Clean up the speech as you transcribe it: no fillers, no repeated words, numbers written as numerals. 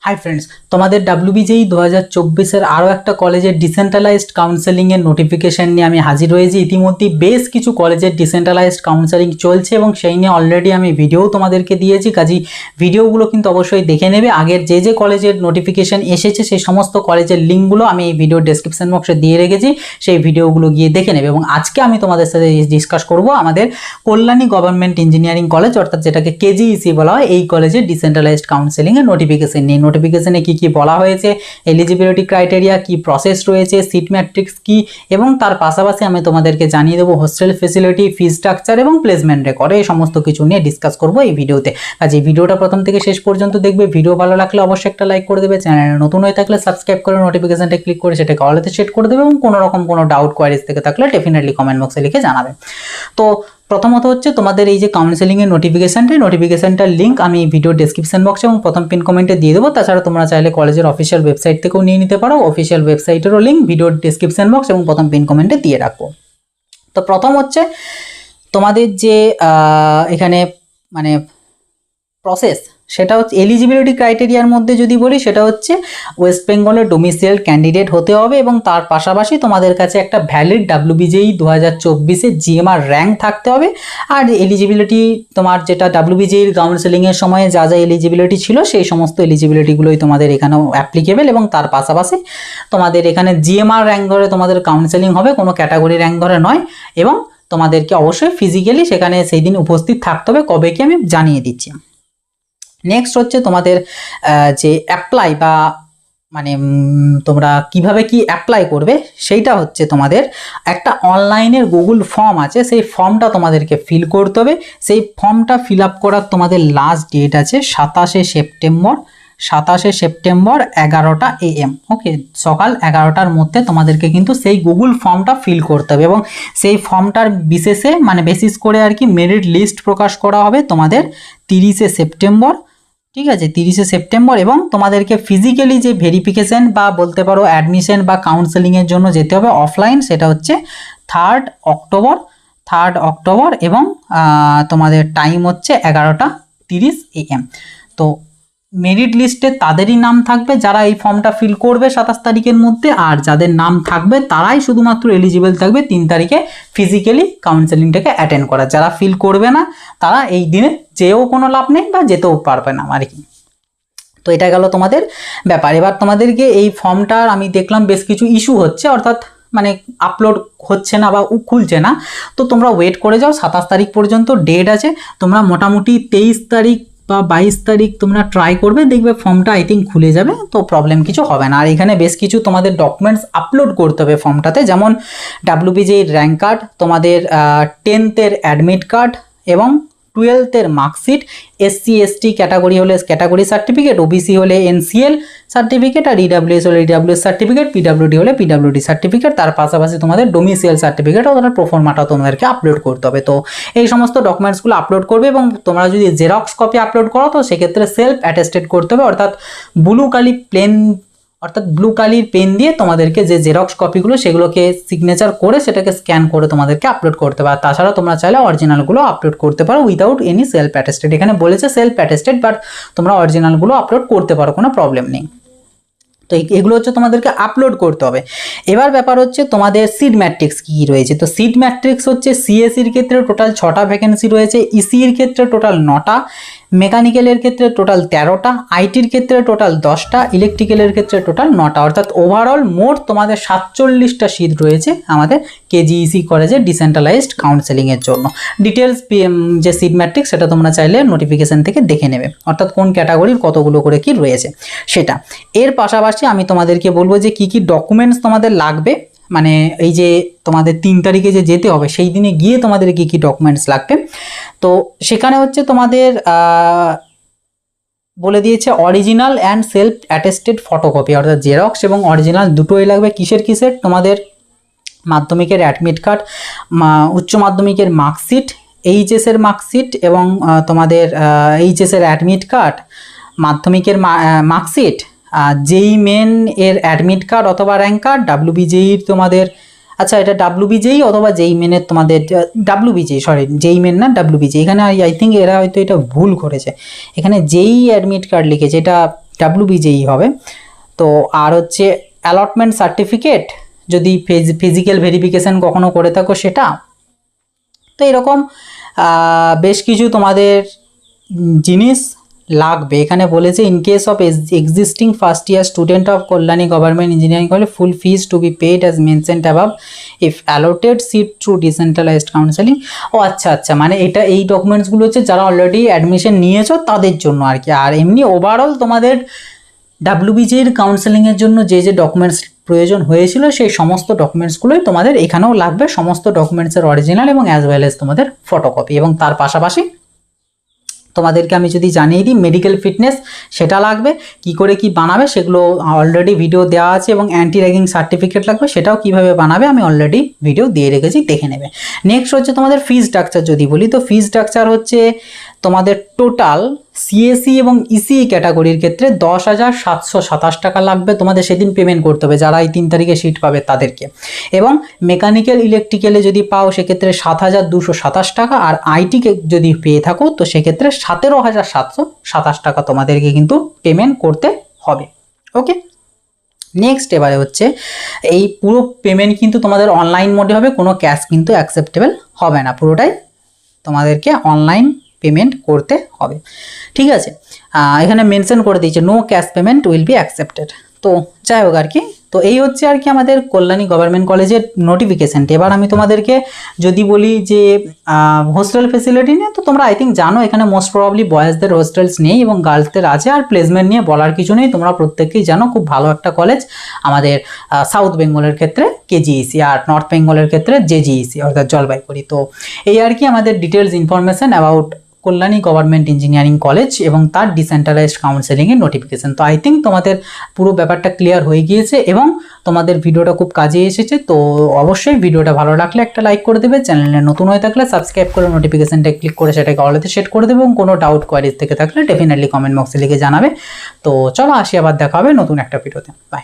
Hi friends, তোমাদের WBJEE 2024-এর আরও একটা কলেজের ডিসেন্ট্রালাইজড কাউন্সেলিংয়ের নোটিফিকেশান নিয়ে আমি হাজির হয়েছি। ইতিমধ্যেই বেশ কিছু কলেজের ডিসেন্ট্রালাইজড কাউন্সেলিং চলছে এবং সেই নিয়ে অলরেডি আমি ভিডিও তোমাদেরকে দিয়েছি। কাজেই ভিডিওগুলো কিন্তু অবশ্যই দেখে নেবে। আগের যে কলেজের নোটিফিকেশান এসেছে সেই সমস্ত কলেজের লিঙ্কগুলো আমি এই ভিডিও ডেসক্রিপশন বক্সে দিয়ে রেখেছি, সেই ভিডিওগুলো গিয়ে দেখে নেবে। এবং আজকে আমি তোমাদের সাথে ডিসকাস করব আমাদের কল্যাণী গভর্নমেন্ট ইঞ্জিনিয়ারিং কলেজ, অর্থাৎ যেটাকে কেজিইসি বলা হয়, এই কলেজের ডিসেন্ট্রালাইজড কাউন্সেলিংয়ের নোটিফিকেশান নিয়ে। নোটিফিকেশনে কি কি বলা হয়েছে, এলিজিবিলিটি ক্রাইটেরিয়া কি, প্রসেস রয়েছে, সিট ম্যাট্রিক্স কি, এবং তার পাশাপাশি আমি তোমাদেরকে জানিয়ে দেবো হোস্টেল ফেসিলিটি, ফি স্ট্রাকচার এবং প্লেসমেন্ট রেকর্ড, এই সমস্ত কিছু নিয়ে ডিসকাস করব এই ভিডিওতে। কাজে এই ভিডিওটা প্রথম থেকে শেষ পর্যন্ত দেখবে। ভিডিও ভালো লাগলে অবশ্যই একটা লাইক করে দেবে, চ্যানেলে নতুন হয়ে থাকলে সাবস্ক্রাইব করে নোটিফিকেশনটা ক্লিক করে সেটাকে অলতে সেট করে দেবে, এবং কোনো রকম কোনো ডাউট কোয়ারিজ থেকে থাকলে ডেফিনেটলি কমেন্ট বক্সে লিখে জানাবে। তো প্রথমত হচ্ছে তোমাদের এই যে কাউন্সেলিংয়ের নোটিফিকেশানটার লিঙ্ক আমি ভিডিও ডেসক্রিপশন বক্সে এবং প্রথম পিন কমেন্টে দিয়ে দেবো। তাছাড়া তোমরা চাইলে কলেজের অফিসিয়াল ওয়েবসাইট থেকেও নিয়ে নিতে পারো। অফিসিয়াল ওয়েবসাইটেরও লিঙ্ক ভিডিও ডেসক্রিপশন বক্স এবং প্রথম পিন কমেন্টে দিয়ে রাখবো। তো প্রথম হচ্ছে তোমাদের যে এখানে মানে প্রসেস, সেটা হচ্ছে এলিজিবিলিটি ক্রাইটেরিয়ার মধ্যে যদি বলি, সেটা হচ্ছে ওয়েস্ট বেঙ্গলের ডোমিসাইল ক্যান্ডিডেট হতে হবে এবং তার পাশাপাশি তোমাদের কাছে একটা ভ্যালিড ডাব্লিউবিজেই 2024-এর জিএমআর র্যাঙ্ক থাকতে হবে। আর এলিজিবিলিটি তোমার যেটা ডাব্লিউবিজেইর কাউন্সেলিংয়ের সময়ে যা যা এলিজিবিলিটি ছিল সেই সমস্ত এলিজিবিলিটিগুলোই তোমাদের এখানেও অ্যাপ্লিকেবল, এবং তার পাশাপাশি তোমাদের এখানে জিএমআর র্যাঙ্ক ধরে তোমাদের কাউন্সেলিং হবে, কোনো ক্যাটাগরি র্যাঙ্ক ধরে নয়। এবং তোমাদেরকে অবশ্যই ফিজিক্যালি সেখানে সেই দিন উপস্থিত থাকতে হবে, কবে কি আমি জানিয়ে দিচ্ছি। নেক্সট হচ্ছে তোমাদের যে অ্যাপ্লাই বা মানে তোমরা কিভাবে কি অ্যাপ্লাই করবে, সেইটা হচ্ছে তোমাদের একটা অনলাইনের গুগল ফর্ম আছে, সেই ফর্মটা তোমাদেরকে ফিল করতে হবে। সেই ফর্মটা ফিল আপ করার তোমাদের লাস্ট ডেট আছে 27শে সেপ্টেম্বর 11টা AM। ওকে, সকাল 11টার মধ্যে তোমাদেরকে কিন্তু সেই গুগল ফর্মটা ফিল করতে হবে, এবং সেই ফর্মটার বিশেষে মানে বেসিস করে আর কি মেরিট লিস্ট প্রকাশ করা হবে তোমাদের 30শে সেপ্টেম্বর। ঠিক আছে, 30শে সেপ্টেম্বর। এবং তোমাদেরকে ফিজিক্যালি যে ভেরিফিকেশন বা বলতে পারো অ্যাডমিশন বা কাউন্সেলিংয়ের জন্য যেতে হবে অফলাইন, সেটা হচ্ছে 3rd অক্টোবর এবং তোমাদের টাইম হচ্ছে 11:30 AM। তো মেরিট লিস্টে তাদেরই নাম থাকবে যারা এই ফর্মটা ফিল করবে 27 তারিখের মধ্যে, আর যাদের নাম থাকবে তারাই শুধুমাত্র এলিজিবল থাকবে 3 তারিখে ফিজিক্যালি কাউন্সেলিংটাকে অ্যাটেন্ড করা। যারা ফিল করবে না তারা এই দিনে যেও কোনো লাভ নেই বা যেতেও পারবে না আর কি। তো এটা গেল তোমাদের ব্যাপার। এবার তোমাদেরকে এই ফর্মটার আমি দেখলাম বেশ কিছু ইস্যু হচ্ছে, অর্থাৎ মানে আপলোড হচ্ছে না বা খুলছে না। তো তোমরা ওয়েট করে যাও, 27 তারিখ পর্যন্ত ডেট আছে। তোমরা মোটামুটি 23 তারিখ বা 22 তারিখ তোমরা ট্রাই করবে, দেখবে ফর্মটা আই থিঙ্ক খুলে যাবে, তো প্রবলেম কিছু হবে না। আর এখানে বেশ কিছু তোমাদের ডকুমেন্টস আপলোড করতে হবে ফর্মটাতে, যেমন ডাব্লিউবিজেই র্যাঙ্ক কার্ড, তোমাদের 10th-এর অ্যাডমিট কার্ড এবং 12th-এর মার্কশিট, SC ST ক্যাটাগরি হলে ক্যাটাগরি সার্টিফিকেট, ওবিসি হলে NCL সার্টিফিকেট, আর EWS হলে EWS সার্টিফিকেট, PWD হলে PWD সার্টিফিকেট। তার পাশাপাশি তোমাদের ডোমিসাইল সার্টিফিকেট অথবা প্রোফর্মাটাও তোমাদেরকে আপলোড করতে হবে। তো এই সমস্ত ডকুমেন্টসগুলো আপলোড করবে, এবং তোমরা যদি জেরক্স কপি আপলোড করো তো সেক্ষেত্রে সেলফ অ্যাটেস্টেড করতে হবে, অর্থাৎ ব্লু কালির পেন দিয়ে তোমাদেরকে যে জেরক্স কপিগুলো সেগুলোকে সিগনেচার করে সেটাকে স্ক্যান করে তোমাদেরকে আপলোড করতে হবে। আর তাছাড়া তোমরা চাইলে অরিজিনালগুলো আপলোড করতে পারো উইদাউট এনি সেলফ অ্যাটেস্টেড। এখানে বলেছে সেলফ অ্যাটেস্টেড, বাট তোমরা অরিজিনালগুলো আপলোড করতে পারো, কোনো প্রবলেম নেই। তো এগুলো হচ্ছে তোমাদেরকে আপলোড করতে হবে। এবার ব্যাপার হচ্ছে তোমাদের সিট ম্যাট্রিক্স কী রয়েছে। তো সিট ম্যাট্রিক্স হচ্ছে সিএসির ক্ষেত্রে টোটাল 6টা ভ্যাকেন্সি রয়েছে, ইসির ক্ষেত্রে টোটাল 9টা, মেকানিক্যালের ক্ষেত্রে টোটাল 13টা, আইটির ক্ষেত্রে টোটাল 10টা, ইলেকট্রিক্যালের ক্ষেত্রে টোটাল 9টা, অর্থাৎ ওভারঅল মোট তোমাদের 47টা সিট রয়েছে আমাদের কেজিইসি কলেজের ডিসেন্ট্রালাইজড কাউন্সেলিংয়ের জন্য। ডিটেলস যে সিট ম্যাট্রিক্স সেটা তোমরা চাইলে নোটিফিকেশান থেকে দেখে নেবে, অর্থাৎ কোন ক্যাটাগরির কতগুলো করে কি রয়েছে সেটা। এর পাশাপাশি আমি তোমাদেরকে বলবো যে কি কি ডকুমেন্টস তোমাদের লাগবে, মানে এই যে তোমাদের 3 তারিখে যে যেতে হবে সেই দিনে গিয়ে তোমাদের কি কি ডকুমেন্টস লাগবে। তো সেখানে হচ্ছে তোমাদের বলে দিয়েছে original and self attested photocopy, অর্থাৎ জেরক্স এবং অরিজিনাল দুটোই লাগবে। কিসের তোমাদের মাধ্যমিকের অ্যাডমিট কার্ড, উচ্চ মাধ্যমিকের মার্কশিট, এইচএসের মার্কশিট এবং তোমাদের এইচএসের অ্যাডমিট কার্ড, মাধ্যমিকের মার্কশিট, যেই মেন এর অ্যাডমিট কার্ড অথবা র্যাঙ্ক কার্ড, ডাব্লিউবিজেইর তোমাদের আচ্ছা এটা ডাব্লিউবিজেই অথবা যেই মেনের তোমাদের যেই মেন না ডাব্লিউবিজেই, এখানে আই থিঙ্ক এরা হয়তো এটা ভুল করেছে, এখানে যেই অ্যাডমিট কার্ড লিখেছে, এটা WBJEE হবে। তো আর হচ্ছে অ্যালটমেন্ট সার্টিফিকেট, যদি ফিজিক্যাল ভেরিফিকেশান কখনো করে থাকো সেটা। তো এরকম বেশ কিছু তোমাদের জিনিস লাগবে। এখানে বলেছে in case of existing first year student of Kalyani government engineering college full fees to be paid as mentioned above if allotted seat through decentralised counselling. ও আচ্ছা, মানে এটা এই ডকুমেন্টসগুলো হচ্ছে যারা অলরেডি অ্যাডমিশন নিয়েছো তাদের জন্য আর কি। আর এমনি ওভারঅল তোমাদের WBJEE কাউন্সেলিংয়ের জন্য যে ডকুমেন্টস প্রয়োজন হয়েছিল সেই সমস্ত ডকুমেন্টসগুলোই তোমাদের এখানেও লাগবে, সমস্ত ডকুমেন্টসের অরিজিনাল এবং অ্যাজ ওয়েল এজ তোমাদের ফটোকপি। এবং তার পাশাপাশি তোমাদেরকে আমি যদি জানিয়ে দিই মেডিকেল ফিটনেস সেটা লাগবে, কি করে কি বানাবে সেগুলো অলরেডি ভিডিও দেওয়া আছে, এবং অ্যান্টি র্যাগিং সার্টিফিকেট লাগবে, সেটাও কিভাবে বানাবে আমি অলরেডি ভিডিও দিয়ে রেখেছি, দেখে নেবে। নেক্সট হচ্ছে তোমাদের ফিস স্ট্রাকচার যদি বলি, তো ফিস স্ট্রাকচার হচ্ছে তোমাদের টোটাল CSE এবং ECE ক্যাটাগরির ক্ষেত্রে 10,727 টাকা লাগবে, তোমাদের সেদিন পেমেন্ট করতে হবে যারা এই 3 তারিখে সিট পাবে তাদেরকে। এবং মেকানিক্যাল ইলেকট্রিক্যালে যদি পাও সেক্ষেত্রে 7,227 টাকা, আর আইটিকে যদি পেয়ে থাকো তো সেক্ষেত্রে 17,727 টাকা তোমাদেরকে কিন্তু পেমেন্ট করতে হবে। ওকে, নেক্সট এবারে হচ্ছে এই পুরো পেমেন্ট কিন্তু তোমাদের অনলাইন মোডে হবে, কোনো ক্যাশ কিন্তু অ্যাকসেপ্টেবল হবে না, পুরোটাই তোমাদেরকে অনলাইন পেমেন্ট করতে হবে। ঠিক আছে, এখানে মেনশন করে দিয়েছে no cash payment will be accepted. তো যাই হোক আর কি, তো এই হচ্ছে আর কি আমাদের কল্যাণী গভর্নমেন্ট কলেজের নোটিফিকেশানটি। এবার আমি তোমাদেরকে যদি বলি যে হোস্টেল ফেসিলিটি নিয়ে, তো তোমরা আই থিঙ্ক জানো এখানে মোস্ট প্রবাবলি বয়েজদের হোস্টেলস নেই এবং গার্লসদের আছে। আর প্লেসমেন্ট নিয়ে বলার কিছু নেই, তোমরা প্রত্যেকেই জানো খুব ভালো একটা কলেজ আমাদের সাউথ বেঙ্গলের ক্ষেত্রে KGEC, আর নর্থ বেঙ্গলের ক্ষেত্রে JGEC অর্থাৎ জলপাইগুড়ি। তো এই আর কি আমাদের details information about Kalyani government engineering college এবং তার ডিসেন্ট্রালাইজড কাউন্সেলিংয়ের নোটিফিকেশান। তো আই থিঙ্ক তোমাদের পুরো ব্যাপারটা ক্লিয়ার হয়ে গিয়েছে এবং তোমাদের ভিডিওটা খুব কাজে এসেছে। তো অবশ্যই ভিডিওটা ভালো লাগলে একটা লাইক করে দেবে, চ্যানেলে নতুন হয়ে থাকলে সাবস্ক্রাইব করে নোটিফিকেশানটা ক্লিক করে সেটাকে অলতে সেট করে দেবে, এবং কোনো ডাউট কোয়ারিজ থেকে থাকলে ডেফিনেটলি কমেন্ট বক্সে লিখে জানাবে। তো চলো আসি, আবার দেখা হবে নতুন একটা ভিডিওতে। বাই।